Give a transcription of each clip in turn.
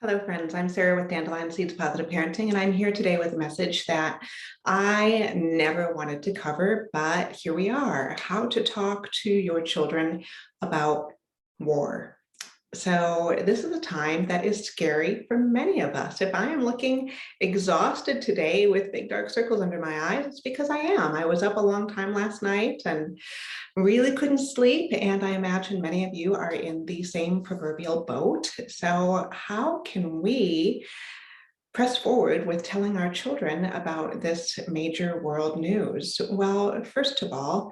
Hello, friends. I'm Sarah with Dandelion Seeds Positive Parenting, and I'm here today with a message that I never wanted to cover, but here we are, how to talk to your children about war. So this is a time that is scary for many of us. If I am looking exhausted today with big dark circles under my eyes, it's because I am. I was up a long time last night and really couldn't sleep. And I imagine many of you are in the same proverbial boat. So how can we press forward with telling our children about this major world news? Well, first of all,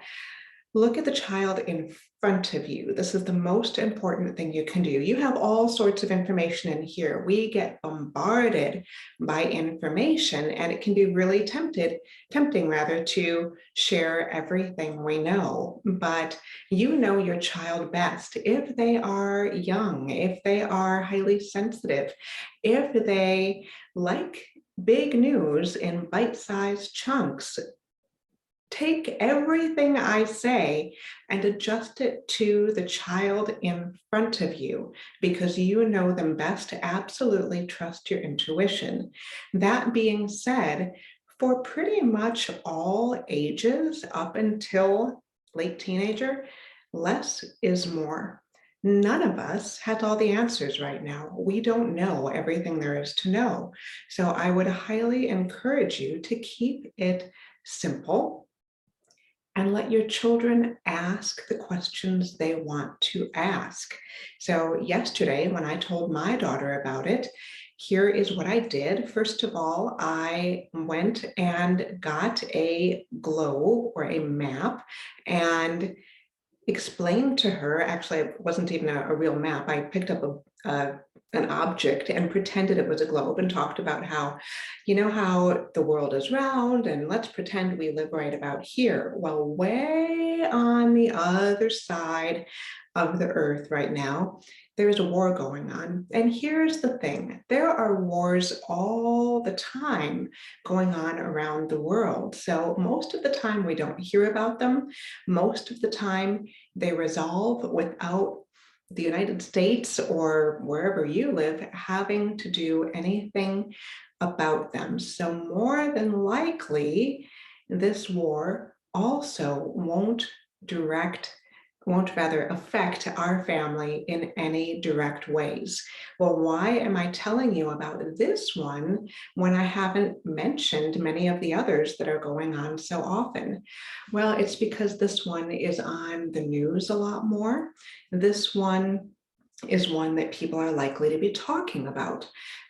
look at the child in front of you. This is the most important thing you can do. You have all sorts of information in here. We get bombarded by information, and it can be really tempting rather to share everything we know. But you know your child best. If they are young, if they are highly sensitive, if they like big news in bite-sized chunks, take everything I say and adjust it to the child in front of you because you know them best. Absolutely trust your intuition. That being said, for pretty much all ages up until late teenager, less is more. None of us has all the answers right now. We don't know everything there is to know. So I would highly encourage you to keep it simple and let your children ask the questions they want to ask. So yesterday, when I told my daughter about it, here is what I did. First of all, I went and got a globe or a map and explained to her, actually, it wasn't even a real map. I picked up an object and pretended it was a globe and talked about how, you know, how the world is round and let's pretend we live right about here. Well, way on the other side of the earth right now, there's a war going on. And here's the thing, there are wars all the time going on around the world. So most of the time we don't hear about them. Most of the time they resolve without the United States or wherever you live having to do anything about them. So more than likely, this war also won't rather affect our family in any direct ways. Well, why am I telling you about this one when I haven't mentioned many of the others that are going on so often? Well, it's because this one is on the news a lot more. This one is one that people are likely to be talking about.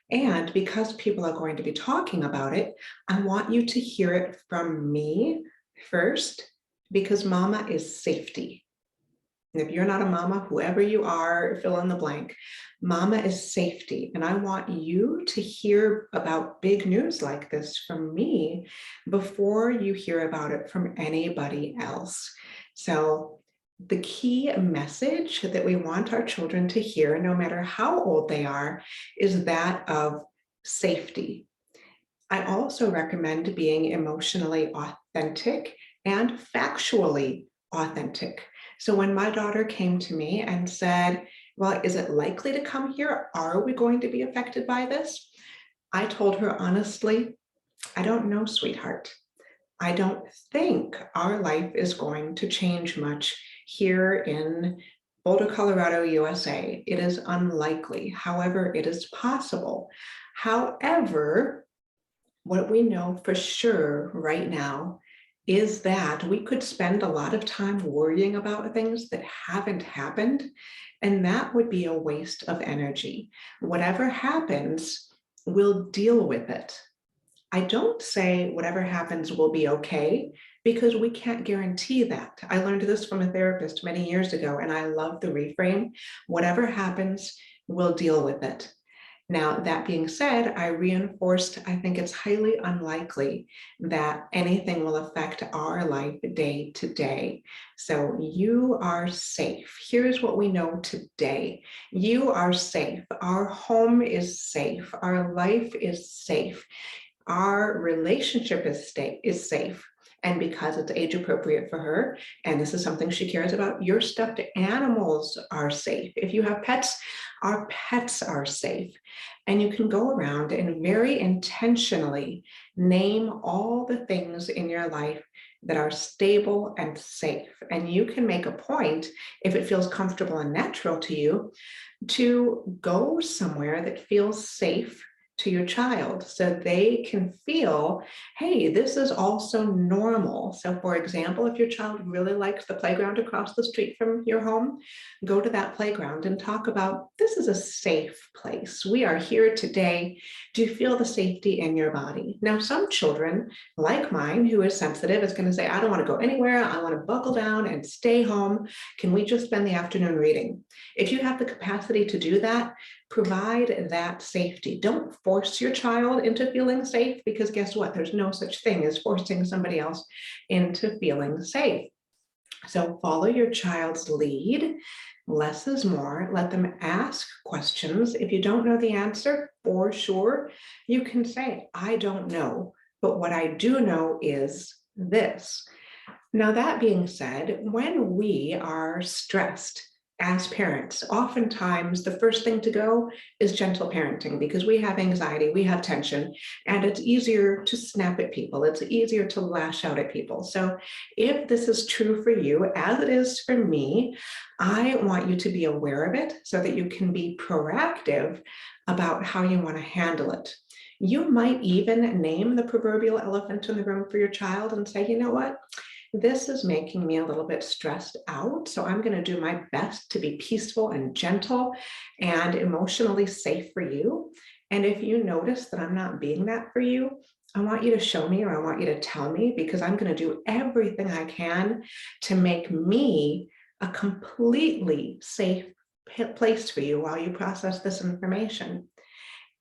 And because people are going to be talking about it, I want you to hear it from me first, because mama is safety. And if you're not a mama, whoever you are, fill in the blank, mama is safety. And I want you to hear about big news like this from me before you hear about it from anybody else. So the key message that we want our children to hear, no matter how old they are, is that of safety. I also recommend being emotionally authentic and factually authentic. So when my daughter came to me and said, well, is it likely to come here? Are we going to be affected by this? I told her honestly, I don't know, sweetheart. I don't think our life is going to change much here in Boulder, Colorado, USA. It is unlikely. However, it is possible. However, what we know for sure right now is that we could spend a lot of time worrying about things that haven't happened, and that would be a waste of energy. Whatever happens, we'll deal with it. I don't say whatever happens will be okay, because we can't guarantee that. I learned this from a therapist many years ago, and I love the reframe. Whatever happens, we'll deal with it. Now, that being said, I reinforced, I think it's highly unlikely that anything will affect our life day to day. So you are safe. Here's what we know today. You are safe. Our home is safe. Our life is safe. Our relationship is safe. And because it's age appropriate for her, and this is something she cares about, your stuffed animals are safe. If you have pets, Our pets are safe. And you can go around and very intentionally name all the things in your life that are stable and safe. And you can make a point, if it feels comfortable and natural to you, to go somewhere that feels safe to your child so they can feel, hey, this is also normal. So for example, if your child really likes the playground across the street from your home, go to that playground and talk about, this is a safe place. We are here today. Do you feel the safety in your body? Now, some children, like mine, who is sensitive, is going to say, I don't want to go anywhere. I want to buckle down and stay home. Can we just spend the afternoon reading? If you have the capacity to do that, provide that safety. Don't force your child into feeling safe, because guess what? There's no such thing as forcing somebody else into feeling safe. So follow your child's lead. Less is more. Let them ask questions. If you don't know the answer, for sure, you can say, I don't know, but what I do know is this. Now, that being said, when we are stressed as parents, oftentimes the first thing to go is gentle parenting, because we have anxiety, we have tension, and it's easier to snap at people. It's easier to lash out at people. So if this is true for you, as it is for me, I want you to be aware of it so that you can be proactive about how you want to handle it. You might even name the proverbial elephant in the room for your child and say, you know what? This is making me a little bit stressed out. So I'm going to do my best to be peaceful and gentle and emotionally safe for you. And if you notice that I'm not being that for you, I want you to show me, or I want you to tell me, because I'm going to do everything I can to make me a completely safe place for you while you process this information.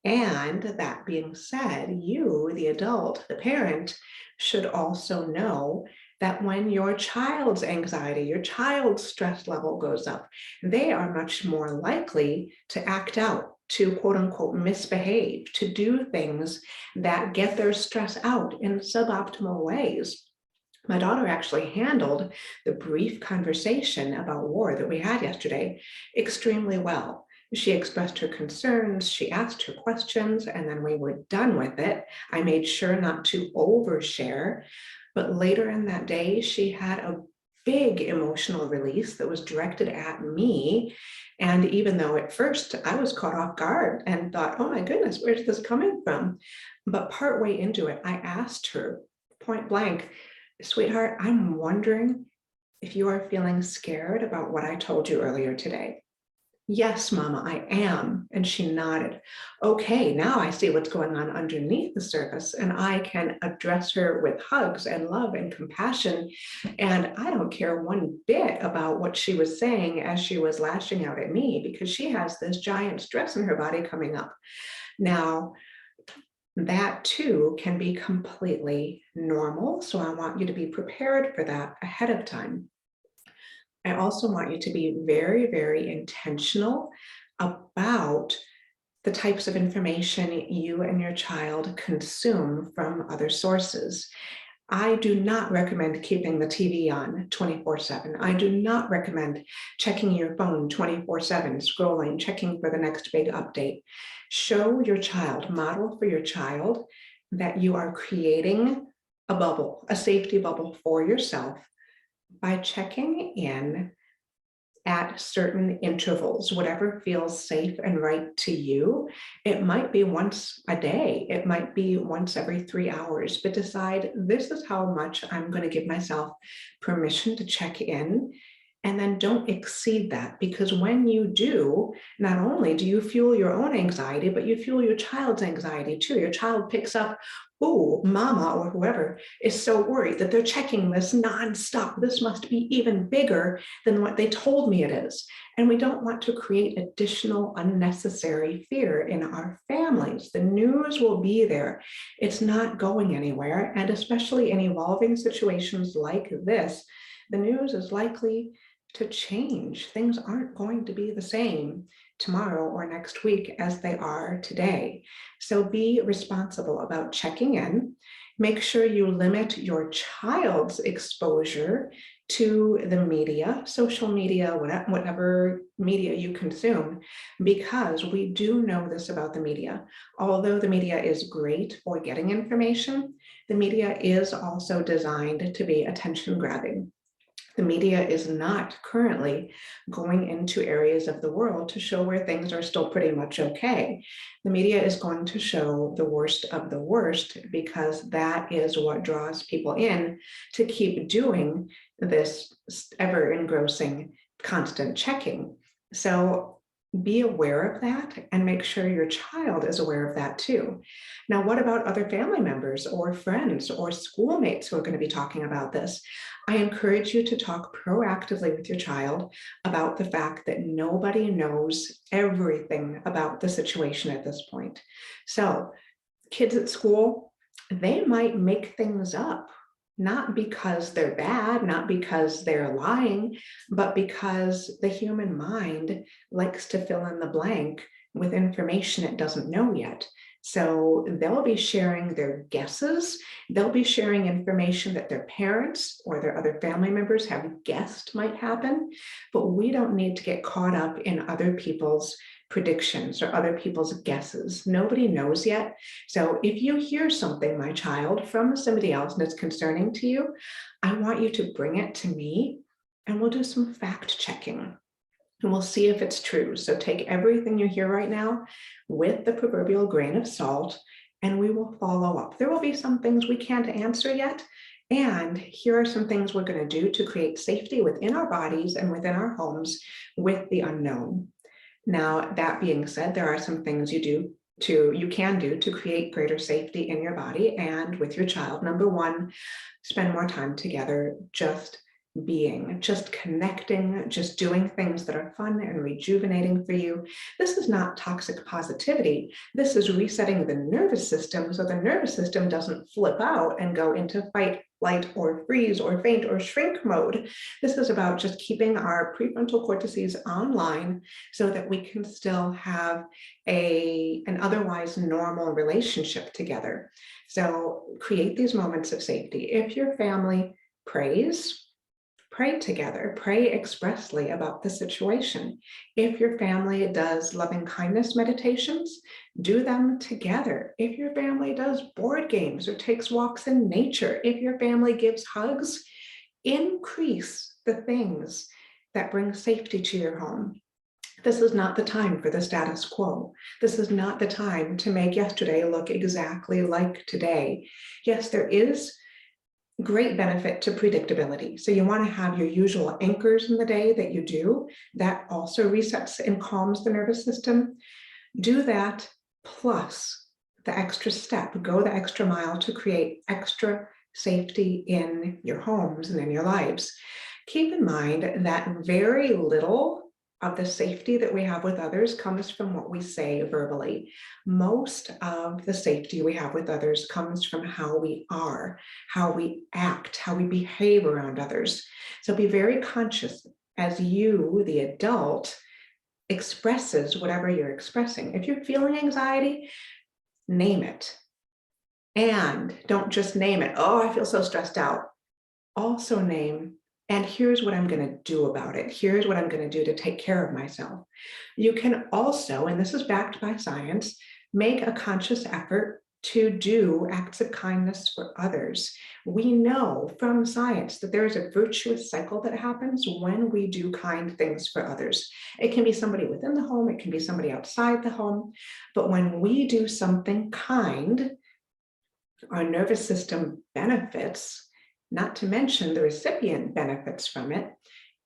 And that being said, you, the adult, the parent, should also know that when your child's anxiety, your child's stress level goes up, they are much more likely to act out, to quote unquote misbehave, to do things that get their stress out in suboptimal ways. My daughter actually handled the brief conversation about war that we had yesterday extremely well. She expressed her concerns, she asked her questions, and then we were done with it. I made sure not to overshare, but later in that day, she had a big emotional release that was directed at me. And even though at first I was caught off guard and thought, oh my goodness, where's this coming from? But partway into it, I asked her point blank, sweetheart, I'm wondering if you are feeling scared about what I told you earlier today. Yes, Mama, I am. And she nodded. Okay, now I see what's going on underneath the surface, and I can address her with hugs and love and compassion. And I don't care one bit about what she was saying as she was lashing out at me, because she has this giant stress in her body coming up. Now, that too can be completely normal. So I want you to be prepared for that ahead of time. I also want you to be very, very intentional about the types of information you and your child consume from other sources. I do not recommend keeping the TV on 24/7. I do not recommend checking your phone 24/7, scrolling, checking for the next big update. Show your child, model for your child that you are creating a bubble, a safety bubble for yourself by checking in at certain intervals, whatever feels safe and right to you. It might be once a day, it might be once every 3 hours, but decide this is how much I'm going to give myself permission to check in. And then don't exceed that, because when you do, not only do you fuel your own anxiety, but you fuel your child's anxiety too. Your child picks up, oh, mama or whoever is so worried that they're checking this nonstop. This must be even bigger than what they told me it is. And we don't want to create additional unnecessary fear in our families. The news will be there. It's not going anywhere. And especially in evolving situations like this, the news is likely to change. Things aren't going to be the same tomorrow or next week as they are today. So be responsible about checking in. Make sure you limit your child's exposure to the media, social media, whatever media you consume, because we do know this about the media. Although the media is great for getting information, the media is also designed to be attention grabbing. The media is not currently going into areas of the world to show where things are still pretty much okay. The media is going to show the worst of the worst because that is what draws people in to keep doing this ever engrossing constant checking. So be aware of that and make sure your child is aware of that too. Now, what about other family members or friends or schoolmates who are going to be talking about this? I encourage you to talk proactively with your child about the fact that nobody knows everything about the situation at this point. So kids at school, they might make things up, not because they're bad, not because they're lying, but because the human mind likes to fill in the blank with information it doesn't know yet. So they'll be sharing their guesses. They'll be sharing information that their parents or their other family members have guessed might happen, but we don't need to get caught up in other people's predictions or other people's guesses. Nobody knows yet. So if you hear something, my child, from somebody else and it's concerning to you, I want you to bring it to me and we'll do some fact checking and we'll see if it's true. So take everything you hear right now with the proverbial grain of salt and we will follow up. There will be some things we can't answer yet. And here are some things we're going to do to create safety within our bodies and within our homes with the unknown. Now, that being said, there are some things you can do to create greater safety in your body and with your child. Number one, spend more time together, just being, just connecting, just doing things that are fun and rejuvenating for you. This is not toxic positivity. This is resetting the nervous system so the nervous system doesn't flip out and go into fight, flight, or freeze, or faint, or shrink mode. This is about just keeping our prefrontal cortices online so that we can still have an otherwise normal relationship together. So create these moments of safety. If your family prays, pray together, pray expressly about the situation. If your family does loving kindness meditations, do them together. If your family does board games or takes walks in nature, if your family gives hugs, increase the things that bring safety to your home. This is not the time for the status quo. This is not the time to make yesterday look exactly like today. Yes, there is great benefit to predictability. So you want to have your usual anchors in the day that you do. That also resets and calms the nervous system. Do that plus the extra step. Go the extra mile to create extra safety in your homes and in your lives. Keep in mind that very little of the safety that we have with others comes from what we say verbally. Most of the safety we have with others comes from how we are, how we act, how we behave around others. So be very conscious as you, the adult, expresses whatever you're expressing. If you're feeling anxiety, name it. And don't just name it. Oh, I feel so stressed out. Also name, and here's what I'm going to do about it. Here's what I'm going to do to take care of myself. You can also, and this is backed by science, make a conscious effort to do acts of kindness for others. We know from science that there is a virtuous cycle that happens when we do kind things for others. It can be somebody within the home, it can be somebody outside the home, but when we do something kind, our nervous system benefits, not to mention the recipient benefits from it,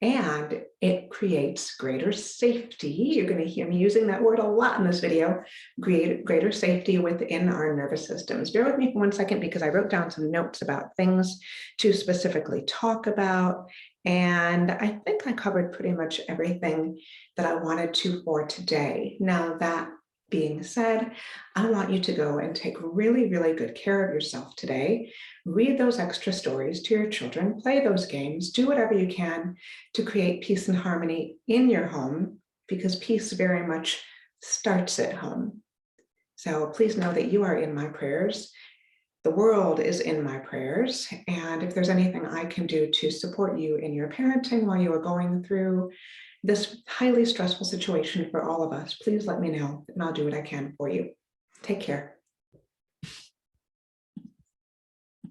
and it creates greater safety. You're going to hear me using that word a lot in this video, greater safety within our nervous systems. Bear with me for 1 second because I wrote down some notes about things to specifically talk about, and I think I covered pretty much everything that I wanted to for today. Now, that being said, I want you to go and take really, really good care of yourself today. Read those extra stories to your children, play those games, do whatever you can to create peace and harmony in your home, because peace very much starts at home. So please know that you are in my prayers. The world is in my prayers. And if there's anything I can do to support you in your parenting while you are going through this highly stressful situation for all of us, please let me know and I'll do what I can for you. Take care.